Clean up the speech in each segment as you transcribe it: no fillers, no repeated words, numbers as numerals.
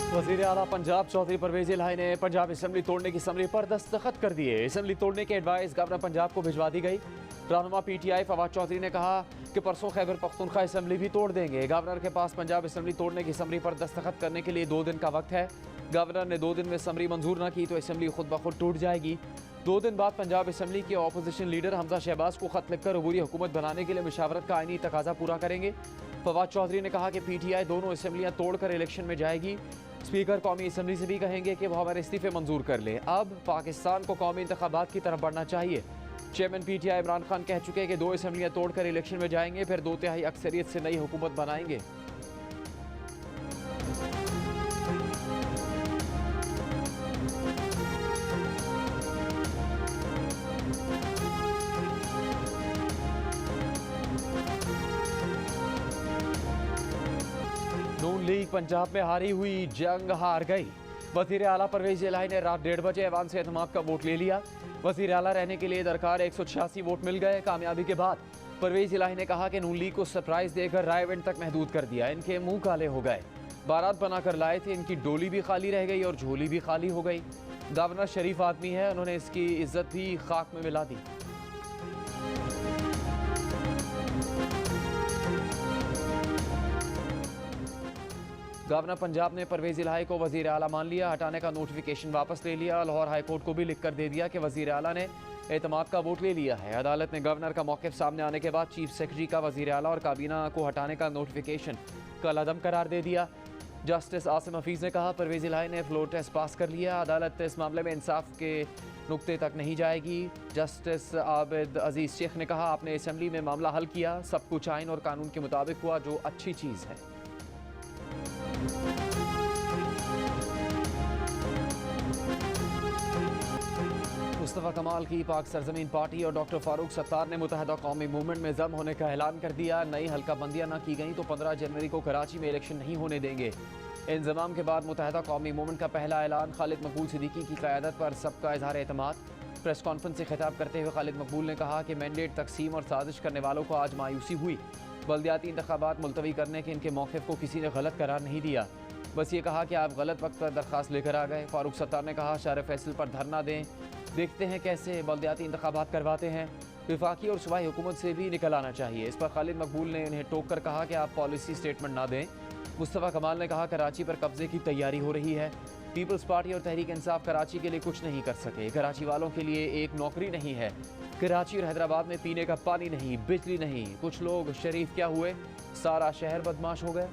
वज़ीर आला पंजाब चौधरी परवेज इलाही ने पंजाब असम्बली तोड़ने की समरी पर दस्तखत कर दिए। असम्बली तोड़ने की एडवाइस गवर्नर पंजाब को भिजवा दी गई। रहनुमा PTI फवाद चौधरी ने कहा कि परसों खैबर पख्तूनख्वा असम्बली भी तोड़ देंगे। गवर्नर के पास पंजाब असम्बली तोड़ने की समरी पर दस्तखत करने के लिए 2 दिन का वक्त है। गवर्नर ने 2 दिन में समरी मंजूर न की तो असम्बली खुद ब खुद टूट जाएगी। 2 दिन बाद पंजाब असम्बली के अपोजिशन लीडर हमजा शहबाज को खत लिखकर अबूरी हुकूमत बनाने के लिए मुशावरत का आईनी तकाजा पूरा करेंगे। फवाद चौधरी ने कहा कि PTI दोनों असम्बलियाँ तोड़कर इलेक्शन में जाएगी। स्पीकर कौमी असम्बली से भी कहेंगे कि वह हमारे इस्तीफे मंजूर कर ले। अब पाकिस्तान को कौमी इंतखाबात की तरफ बढ़ना चाहिए। चेयरमैन PTI इमरान खान कह चुके हैं कि 2 असम्बलियाँ तोड़कर इलेक्शन में जाएंगे, फिर 2/3 अक्सरियत से नई हुकूमत बनाएंगे। नून लीग पंजाब में हारी हुई जंग हार गई। वज़ीर आला परवेज इलाही ने रात 1:30 बजे ऐवान से एतमाद का वोट ले लिया। वज़ीर आला रहने के लिए दरकार 186 वोट मिल गए। कामयाबी के बाद परवेज इलाही ने कहा कि नून लीग को सरप्राइज देकर राय इवेंट तक महदूद कर दिया। इनके मुंह काले हो गए। बारात बनाकर लाए थे, इनकी डोली भी खाली रह गई और झोली भी खाली हो गई। गवर्नर शरीफ आदमी है, उन्होंने इसकी इज्जत भी खाक में मिला दी। गवर्नर पंजाब ने परवेज इलाही को वज़ीर आला मान लिया। हटाने का नोटिफिकेशन वापस ले लिया। लाहौर हाई कोर्ट को भी लिख कर दे दिया कि वज़ीर आला ने एतमाद का वोट ले लिया है। अदालत ने गवर्नर का मौक़िफ़ सामने आने के बाद चीफ सेक्रेटरी का वज़ीर आला और काबीना को हटाने का नोटिफिकेशन कल अदम करार दे दिया। जस्टिस आसिम हफीज़ ने कहा परवेज इलाही ने फ्लोर टेस्ट पास कर लिया। अदालत इस मामले में इंसाफ के नुक्ते तक नहीं जाएगी। जस्टिस आबिद अजीज़ शेख ने कहा आपने असम्बली में मामला हल किया, सब कुछ आइन और कानून के मुताबिक हुआ, जो अच्छी चीज़ है। मुस्तफ़ा कमाल की पाक सरजमीन पार्टी और डॉक्टर फारूक सत्तार ने मुत्तहदा कौमी मूवमेंट में जम होने का ऐलान कर दिया। नई हल्का बंदियाँ न की गई तो 15 जनवरी को कराची में इलेक्शन नहीं होने देंगे। इंजमाम के बाद मुत्तहदा कौमी मूवमेंट का पहला ऐलान। खालिद मकबूल सिद्दीकी की क़यादत पर सबका इजहार एतमाद। प्रेस कॉन्फ्रेंस से खिताब करते हुए खालिद मकबूल ने कहा कि मैंडेट तकसीम और साजिश करने वालों को आज मायूसी हुई। बल्दियाती इंतखाबात मुलतवी करने के इनके मौक़िफ़ को किसी ने गलत करार नहीं दिया, बस ये कहा कि आप गलत वक्त पर दरख्वास्त लेकर आ गए। फारूक सत्तार ने कहा शहर फैसल पर धरना दें, देखते हैं कैसे बल्दियाती इंतखाबात करवाते हैं। विफाकी और सूबाई हुकूमत से भी निकल आना चाहिए। इस पर खालिद मकबूल ने उन्हें टोक कर कहा कि आप पॉलिसी स्टेटमेंट ना दें। मुस्तफ़ा कमाल ने कहा कराची पर कब्जे की तैयारी हो रही है। पीपल्स पार्टी और तहरीक इंसाफ कराची के लिए कुछ नहीं कर सके। कराची वालों के लिए एक नौकरी नहीं है। कराची और हैदराबाद में पीने का पानी नहीं, बिजली नहीं। कुछ लोग शरीफ क्या हुए, सारा शहर बदमाश हो गया।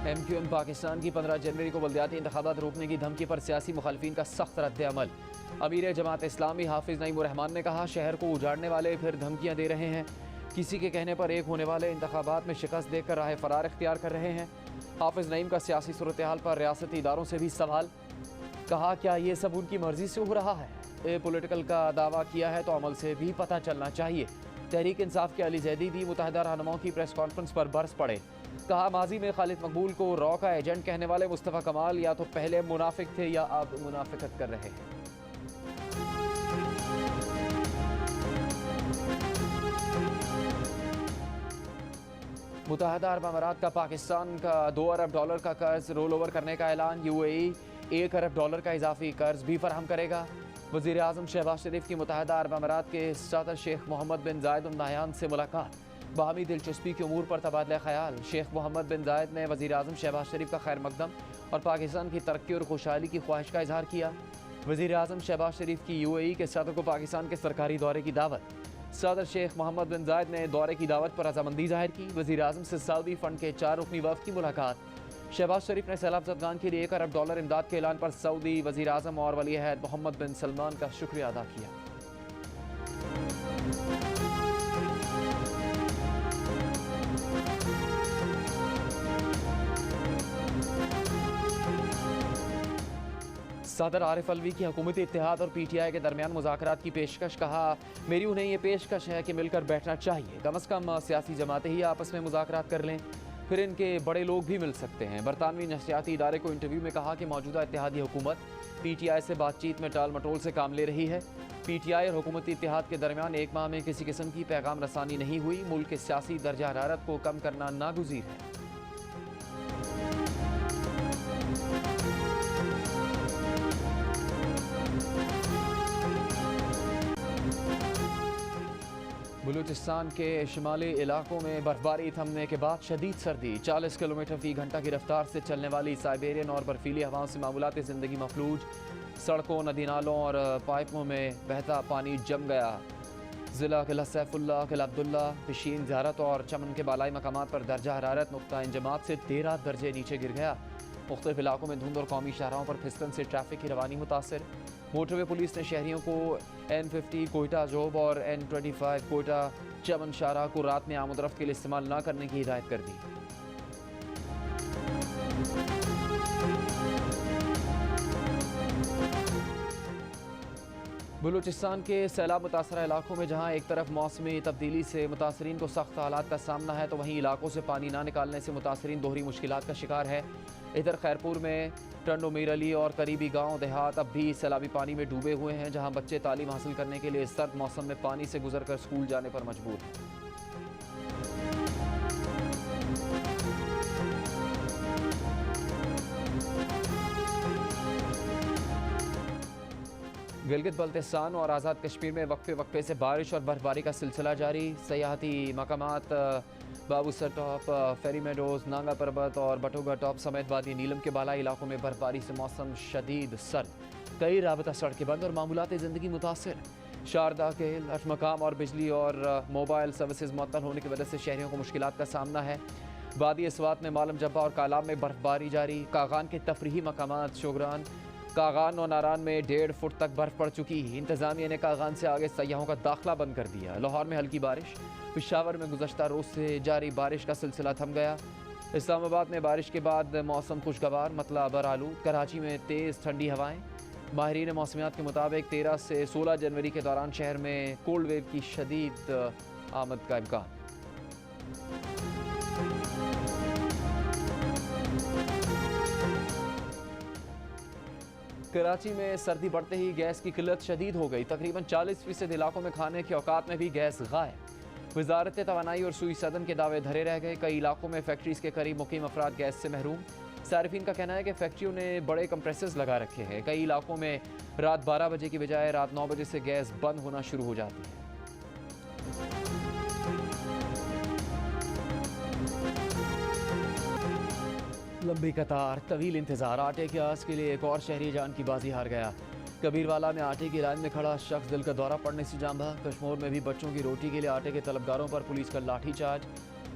MQM पाकिस्तान की 15 जनवरी को बल्दियाती इंतखाबात रोकने की धमकी पर सियासी मुखालफिन का सख्त रद्द-ए-अमल। अमीर जमात इस्लामी हाफिज़ नईम रहमान ने कहा शहर को उजाड़ने वाले फिर धमकियां दे रहे हैं। किसी के कहने पर एक होने वाले इंतखाबात में शिकस्त देकर राह फरार इख्तियार कर रहे हैं। हाफिज़ नईम का सियासी सूरत हाल पर रियासती इदारों से भी सवाल। कहा क्या ये सब उनकी मर्जी से हो रहा है? पॉलिटिकल का दावा किया है तो अमल से भी पता चलना चाहिए। तहरीक इंसाफ के अली जैदी भी मुत्तहदा रहनुमाओं की प्रेस कॉन्फ्रेंस पर बरस पड़े। कहा माजी में खालिद मकबूल को रॉ का एजेंट कहने वाले मुस्तफ़ा कमाल या तो पहले मुनाफिक थे या अब मुनाफिकत कर रहे हैं। मुत्तहदा अरब अमारात का पाकिस्तान का $2 अरब का कर्ज रोल ओवर करने का ऐलान। UAE $1 अरब का इजाफी कर्ज भी फराहम करेगा। वज़ीर आज़म शहबाज शरीफ की मुत्तहदा अरब अमारात के सदर शेख मोहम्मद बिन जायद अल नहयान से मुलाकात। बाहमी दिलचस्पी के उमूर पर तबादला ख्याल। शेख मोहम्मद बिन जायद ने वज़ीर आज़म शहबाज शरीफ का खैर मकदम और पाकिस्तान की तरक्की और खुशहाली की ख्वाहिश का इजहार किया। वज़ीर आज़म शहबाज शरीफ की UAE के सदर को पाकिस्तान के सरकारी दौरे की दावत। सदर शेख मोहम्मद बिन जायद ने दौरे की दावत पर रजामंदी जाहिर की। वज़ीर आज़म से सऊदी फ़ंड के 4 रुकनी वफ़द की मुलाकात। शहबाज शरीफ ने सैलाब ज़दगान के लिए $1 अरब इमदाद के ऐलान पर सऊदी वज़ीर आज़म और वली अहद मोहम्मद बिन सलमान का शुक्रिया अदा किया। सदर आरिफ अलवी की हुकूमती इत्तेहाद और PTI के दरमियान मुज़ाकरात की पेशकश। कहा, मेरी उन्हें ये पेशकश है कि मिलकर बैठना चाहिए। कम अज़ कम सियासी जमातें ही आपस में मुज़ाकरात कर लें, फिर इनके बड़े लोग भी मिल सकते हैं। बरतानवी नशरियाती इदारे को इंटरव्यू में कहा कि मौजूदा इत्तेहादी हुकूमत PTI से बातचीत में टाल मटोल से काम ले रही है। PTI और हुकूमती इत्तेहाद के दरमियान एक माह में किसी किस्म की पैगाम रसानी नहीं हुई। मुल्क के सियासी दर्जा हरारत को कम करना नागुज़ीर है। बलूचिस्तान के शुमाली इलाकों में बर्फबारी थमने के बाद शदीद सर्दी। 40 किलोमीटर फी घंटा की रफ्तार से चलने वाली साइबेरियन और बर्फीली हवाओं से मामूलाती ज़िंदगी मफलूज। सड़कों, नदी नालों और पाइपों में बहता पानी जम गया। ज़िला किला सैफुल्ला, किला अब्दुल्ला, पिशीन, ज़ियारत और चमन के बालाई मकामात पर दर्जा हरारत नुक्ता इंजमात से 13 दर्जे नीचे गिर गया। मुख्तलिफ इलाकों में धुंध और कौमी शाहराहों पर फिसलन से ट्रैफिक की रवानी मुतासर। मोटरवे पुलिस ने शहरियों को N50 कोयटा जोब और N25 कोयटा चमन शाहराह को रात में आमदरफ्त के लिए इस्तेमाल न करने की हिदायत कर दी। बलूचिस्तान के सैलाब मुतासरा इलाकों में जहां एक तरफ मौसमी तब्दीली से मुतासरीन को सख्त हालात का सामना है, तो वहीं इलाकों से पानी ना निकालने से मुतासरीन दोहरी मुश्किलात का शिकार है। इधर खैरपुर में टंडो मीर अली और करीबी गांव देहात अब भी सैलाबी पानी में डूबे हुए हैं, जहां बच्चे तालीम हासिल करने के लिए सर्द मौसम में पानी से गुजरकर स्कूल जाने पर मजबूर हैं। गिलगित बल्तिस्तान और आज़ाद कश्मीर में वक्फे वक्फे से बारिश और बर्फबारी का सिलसिला जारी। सयाहती मकामात बाबूसर टॉप, फेरी मेडोज, नांगा पर्वत और बटोगा टॉप समेत वादी नीलम के बालाई इलाकों में बर्फबारी से मौसम शदीद सर्द। कई राबता सड़कें बंद और मामूलाती ज़िंदगी मुतासर। शारदा के मकाम और बिजली और मोबाइल सर्विसेज मुअत्तल होने की वजह से शहरियों को मुश्किलात का सामना है। वादी अस्वात में मालम जब्बा और कालाम में बर्फबारी जारी। कागान के तफरीही मकामात शोगरान, कागान और नारान में 1.5 फुट तक बर्फ पड़ चुकी। इंतजामिया ने कागान से आगे सयाहों का दाखिला बंद कर दिया। लाहौर में हल्की बारिश। पेशावर में गुज़श्ता रोज़ से जारी बारिश का सिलसिला थम गया। इस्लामाबाद में बारिश के बाद मौसम खुशगवार, मतला बरालूद। कराची में तेज़ ठंडी हवाएं। माहिरीन मौसमियात के मुताबिक 13 से 16 जनवरी के दौरान शहर में कोल्ड वेव की शदीद आमद का इम्कान। कराची में सर्दी बढ़ते ही गैस की किल्लत शदीद हो गई। तकरीबन 40% इलाकों में खाने के औकात में भी गैस गायब। वजारत तवानाई और सुई सदन के दावे धरे रह गए। कई इलाकों में फैक्ट्रीज के करीब मुकीम अफराद गैस से महरूम। सारिफीन का कहना है कि फैक्ट्रियों ने बड़े कंप्रेसर्स लगा रखे हैं। कई इलाकों में रात 12 बजे की बजाय रात 9 बजे से गैस बंद होना शुरू हो जाती है। लंबी कतार, तवील इंतजार। आटे के आस के लिए एक और शहरी जान की बाजी हार गया। कबीरवाला में आटे की लाइन में खड़ा शख्स दिल का दौरा पड़ने से जान बहा। कश्मीर में भी बच्चों की रोटी के लिए आटे के तलबगारों पर पुलिस का लाठीचार्ज।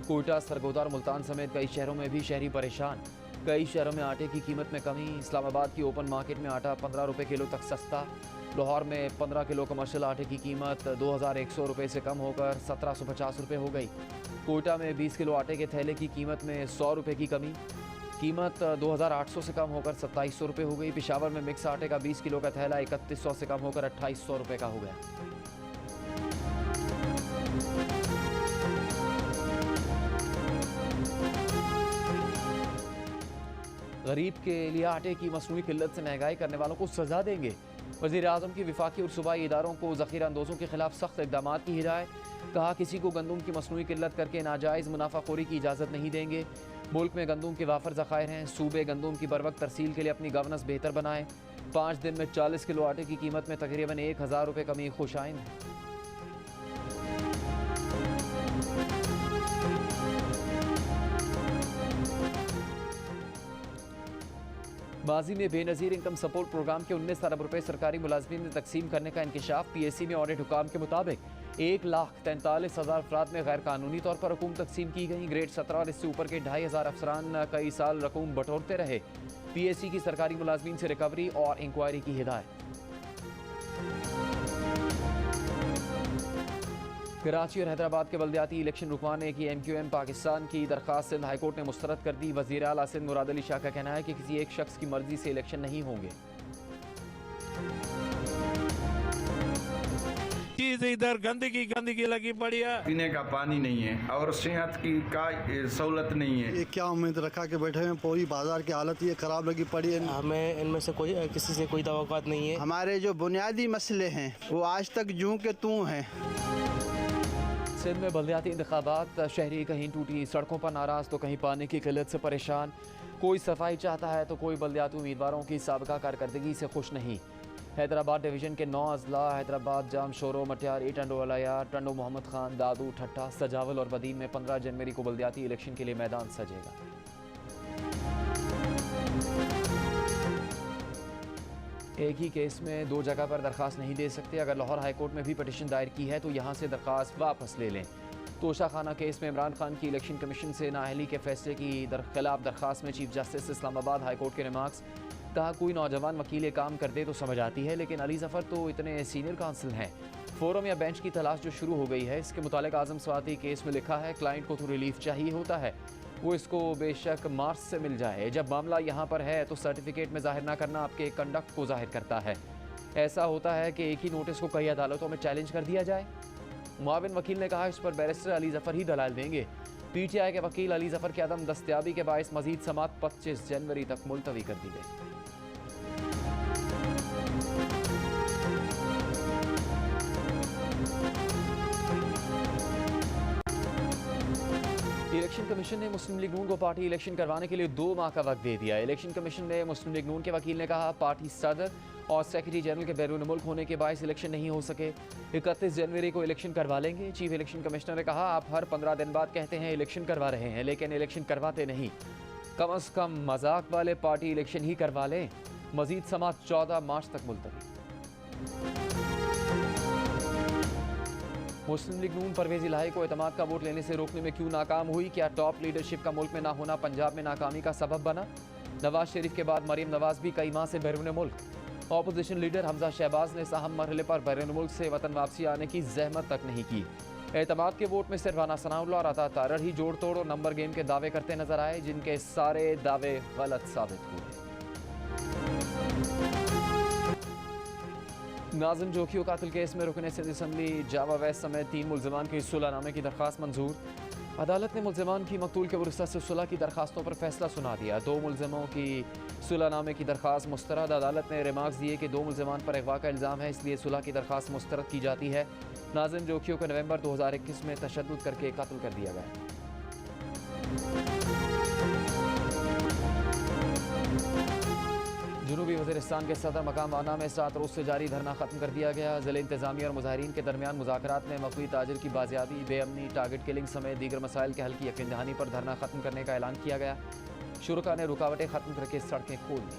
कोयटा, सरगोदा और मुल्तान समेत कई शहरों में भी शहरी परेशान। कई शहरों में आटे की कीमत में कमी। इस्लामाबाद की ओपन मार्केट में आटा 15 रुपये किलो तक सस्ता। लाहौर में 15 किलो कमर्शियल आटे की कीमत 2100 रुपये से कम होकर 1750 रुपये हो गई। कोयटा में 20 किलो आटे के थैले की कीमत में 100 रुपये की कमी। कीमत 2800 से कम होकर 2700 रुपये हो गई। पेशावर में मिक्स आटे का 20 किलो का थैला 3100 से कम होकर 2800 रुपये का हो गया। गरीब के लिए आटे की मसनूई किल्लत से महंगाई करने वालों को सजा देंगे। वज़ीर आज़म की विफाकी और सूबाई इदारों को ज़ख़ीरा अंदोज़ों के खिलाफ सख्त इक़दाम की हिदायत। कहा, किसी को गंदम की मसनूई किल्लत करके नाजायज़ मुनाफाखोरी की इजाज़त नहीं देंगे। मुल्क में गंदम के वाफर ज़खायर हैं। सूबे गंदम की बरवक्त तरसील के लिए अपनी गवर्नेंस बेहतर बनाएं। 5 दिन में 40 किलो आटे की कीमत में तकरीबन 1000 रुपये कमी खुशाइन है। माजी में बेनज़ीर इनकम सपोर्ट प्रोग्राम के 19 अरब रुपये सरकारी मुलाजमीन में तकसीम करने का इंकशाफ। PSC में ऑडिट हुकाम के मुताबिक 1,43,000 अफराद में गैर कानूनी तौर पर रकूम तकसीम की गई। ग्रेड 17 और इससे ऊपर के 2500 अफसरान कई साल रकूम बटोरते रहे। PSC की सरकारी मुलाजमीन से रिकवरी और इंक्वायरी की हिदायत। कराची और हैदराबाद के बल्दियाती इलेक्शन रुकवाने की MQM पाकिस्तान की दरख्वास्त सिंध हाईकोर्ट ने मुस्तरद कर दी। वज़ीर आला सिंध मुराद अली शाह का कहना है कि किसी एक शख्स की मर्जी से इलेक्शन नहीं होंगे। चीज इधर गंदगी लगी पड़ी है, पीने का पानी नहीं है और सेहत की का सहूलत नहीं है। ये क्या उम्मीद रखा के बैठे हैं, पूरी बाजार की हालत ये खराब लगी पड़ी है। हमें इनमें से किसी से कोई तवक्कुआत नहीं है। हमारे जो बुनियादी मसले हैं वो आज तक जूं के तूं हैं। सिंध में बल्दियाती इंतखाबात, शहरी कहीं टूटी सड़कों पर नाराज तो कहीं पानी की किल्लत से परेशान। कोई सफाई चाहता है तो कोई बल्दियाती उम्मीदवारों की साबिका कारकर्दगी से खुश नहीं। हैदराबाद डिवीज़न के 9 अजला हैदराबाद, जाम, शोरो, मटियारी, टंडो अलाया, टंडो, मोहम्मद खान, दादू, ठट्टा, सजावल और बदीन में 15 जनवरी को बल्दियाती इलेक्शन के लिए मैदान सजेगा। एक ही केस में 2 जगह पर दरख्वास्त नहीं दे सकते। अगर लाहौर हाई कोर्ट में भी पटिशन दायर की है तो यहाँ से दरख्वास्त वापस ले लें। तोशा खाना केस में इमरान खान की इलेक्शन कमीशन से नाअहली के फैसले की खिलाफ दरख्वास्त में chief justice Islamabad high court के रिमार्क्स। कहा कोई नौजवान वकील ये काम कर दे तो समझ आती है, लेकिन अली जफ़र तो इतने सीनियर काउंसिल हैं। फोरम या बेंच की तलाश जो शुरू हो गई है, इसके मुतालिक आज़म स्वाति केस में लिखा है क्लाइंट को तो रिलीफ चाहिए होता है, वो इसको बेशक मार्च से मिल जाए। जब मामला यहाँ पर है तो सर्टिफिकेट में जाहिर ना करना आपके कंडक्ट को जाहिर करता है। ऐसा होता है कि एक ही नोटिस को कई अदालतों में चैलेंज कर दिया जाए। मुआविन वकील ने कहा इस पर बैरिस्टर अली जफ़र ही दलाल देंगे। PTI के वकील अली जफ़र के अदम दस्तयाबी के बायस मजीद समात 25 जनवरी तक मुलतवी कर दी गई। इलेक्शन कमीशन ने मुस्लिम लीग नून को पार्टी इलेक्शन करवाने के लिए 2 माह का वक्त दे दिया। इलेक्शन कमीशन ने मुस्लिम लीग नून के वकील ने कहा पार्टी सदर और सेक्रेटरी जनरल के बैरून मुल्क होने के बायस इलेक्शन नहीं हो सके। 31 जनवरी को इलेक्शन करवा लेंगे। चीफ इलेक्शन कमिश्नर ने कहा आप हर 15 दिन बाद कहते हैं इलेक्शन करवा रहे हैं, लेकिन इलेक्शन करवाते नहीं। कम अज़ कम मजाक वाले पार्टी इलेक्शन ही करवा लें। मजीद समात 14 मार्च तक मुलतवी। मुस्लिम लीग नून परवेज़ इलाही को एतमाद का वोट लेने से रोकने में क्यों नाकाम हुई? क्या टॉप लीडरशिप का मुल्क में ना होना पंजाब में नाकामी का सबब बना? नवाज शरीफ के बाद मरीम नवाज भी कई माह से बैरून मुल्क। ऑपोजिशन लीडर हमजा शहबाज ने अहम मरहले पर बैरून मुल्क से वतन वापसी आने की जहमत तक नहीं की। एतमाद के वोट में सिर्फ राना सनाउल्लाह और अता तारड़ ही जोड़ तोड़ और नंबर गेम के दावे करते नजर आए, जिनके सारे दावे गलत साबित हुए। नाज़िम जोखियो कातिल केस में रुकने सिंध असम्बली जावा वैस समेत 3 मुल्ज़िमान की सुलहनामे की दरख्वास्त मंजूर। अदालत ने मुल्ज़िमान की मकतूल के वरिसा से सुलह की दरखास्तों पर फैसला सुना दिया। 2 मुल्ज़िमों की सुलहनामे की दरख्वास्त मुस्तरद। अदालत ने रिमार्क्स दिए कि 2 मुल्ज़िमान पर अगवा का इल्ज़ाम है, इसलिए सुलह की दरख्वास्त मुस्तरद की जाती है। नाज़िम जोखियो को नवंबर 2021 में तशद्दुद करके कत्ल कर दिया गया। जनूबी वज़ीरिस्तान के सदर मकाम वाना में 7 रोज़ से जारी धरना ख़त्म कर दिया गया। ज़िले इंतज़ामिया और मुज़ाहिरीन के दरमियान मुज़ाकरात में मक़बूल ताजिर की बाजियाबी, बेअमनी, टारगेट किलिंग समेत दीगर मसाइल के हल की यकीन दहानी पर धरना ख़त्म करने का ऐलान किया गया। शुरका ने रुकावटें ख़त्म करके सड़कें खोल दी।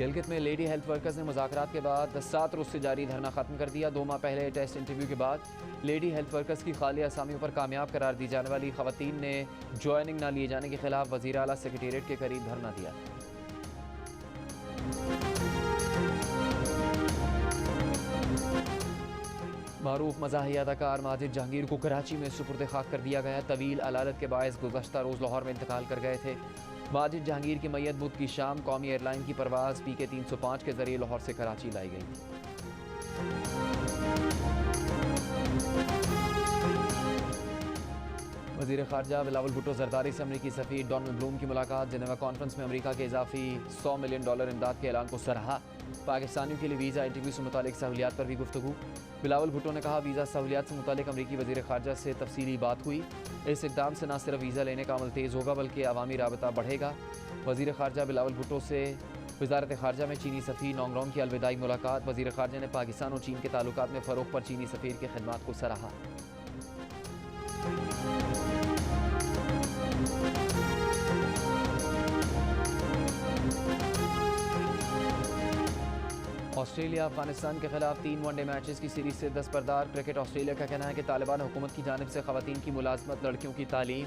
गिलगित में लेडी हेल्थ वर्कर्स ने मुज़ाकरात के बाद 7 रोज़ से जारी धरना ख़त्म कर दिया। 2 माह पहले टेस्ट इंटरव्यू के बाद लेडी हेल्थ वर्कर्स की खाली असामियों पर कामयाब करार दी जाने वाली ख़वातीन ने ज्वाइनिंग न लिए जाने के खिलाफ वज़ीर आला सेक्रेटेरिएट के करीब धरना दिया। मारूफ मज़ाही अदाकार माजिद जहांगीर को कराची में सुपुर्द खाक कर दिया गया। तवील अलालत के बायस गुज़श्ता रोज़ लाहौर में इंतकाल कर गए थे। माजिद जहांगीर की मैयत बुध की शाम कौमी एयरलाइन की परवाज़ PK 305 के जरिए लाहौर से कराची लाई गई थी। वज़ीर ख़ारजा बिलावल भुट्टो ज़रदारी से अमरीकी सफ़ीर डोनाल्ड ब्लूम की मुलाकात। जेनेवा कॉन्फ्रेंस में अमरीका के इजाफी $100 मिलियन इमदाद के ऐलान को सराहा। पाकिस्तानियों के लिए वीज़ा इंटरव्यू से मुतालिक सहूलियात पर भी गुफ्तगू। बिलावल भुट्टो ने कहा वीज़ा सहूलियात से मुतालिक अमरीकी वज़ीर ख़ारजा से तफसीली बात हुई। इस इक़दाम से न सिर्फ वीज़ा लेने का अमल तेज़ होगा बल्कि अवामी राबता बढ़ेगा। वज़ीर ख़ारजा बिलावल भुट्टो से वज़ारत ख़ारजा में चीनी सफ़ीर नोंगरोंग की अलविदाई मुलाकात। वज़ीर ख़ारजा ने पाकिस्तान और चीन के ताल्लुकात में फ़रोग़ पर चीनी सफ़ीर की खिदमात को सराहा। ऑस्ट्रेलिया अफगानिस्तान के खिलाफ 3 वनडे मैचेस की सीरीज से दस्तबरदार। क्रिकेट ऑस्ट्रेलिया का कहना है कि तालिबान हुकूमत की जानिब से ख़वातीन की मुलाजमत, लड़कियों की तालीम,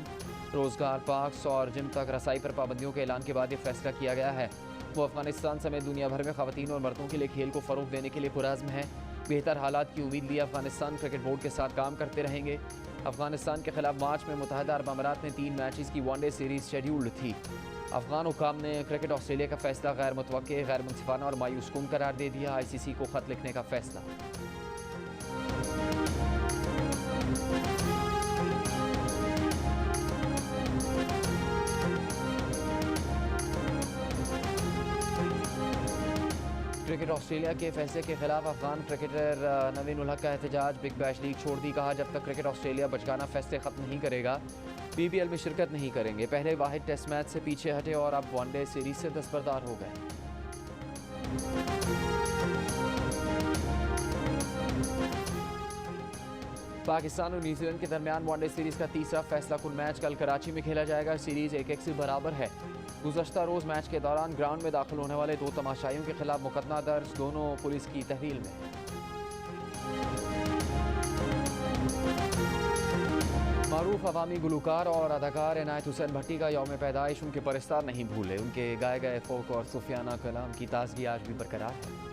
रोज़गार, पार्क्स और जिम तक रसाई पर पाबंदियों के ऐलान के बाद ये फैसला किया गया है। वो अफगानिस्तान समेत दुनिया भर में ख़वातीन और मर्दों के लिए खेल को फ़रोग़ देने के लिए पुरअज़्म है। बेहतर हालात की उम्मीद लिए अफगानिस्तान क्रिकेट बोर्ड के साथ काम करते रहेंगे। अफगानिस्तान के खिलाफ मार्च में मुत्तहदा अरब अमारात में 3 मैचेस की वनडे सीरीज शेड्यूल्ड थी। अफगान हुकाम ने क्रिकेट ऑस्ट्रेलिया का फैसला गैर मुतवक्के, गैर मुनसिफाना और मायूस कुन करार दे दिया। ICC को खत लिखने का फैसला। क्रिकेट ऑस्ट्रेलिया के फैसले के खिलाफ अफगान क्रिकेटर नवीन उल हक का एहतजाज। बिग बैश लीग छोड़ दी, कहा जब तक क्रिकेट ऑस्ट्रेलिया बचकाना फैसले खत्म नहीं करेगा BBL में शिरकत नहीं करेंगे। पहले वाहिद टेस्ट मैच से पीछे हटे और अब वनडे सीरीज से दस्तबरदार हो गए। पाकिस्तान और न्यूजीलैंड के दरमियान वनडे सीरीज का तीसरा फैसला कुन मैच कल कराची में खेला जाएगा। सीरीज 1-1 से बराबर है। गुज़श्ता रोज़ मैच के दौरान ग्राउंड में दाखिल होने वाले 2 तमाशाइयों के खिलाफ मुकदमा दर्ज, दोनों पुलिस की तहवील में। मारूफ अवामी गुलकार और अदाकार इनायत हुसैन भट्टी का यौम पैदाइश उनके परस्तार नहीं भूले। उनके गाए गए फोक और सूफियाना कलाम की ताजगी आज भी बरकरार है।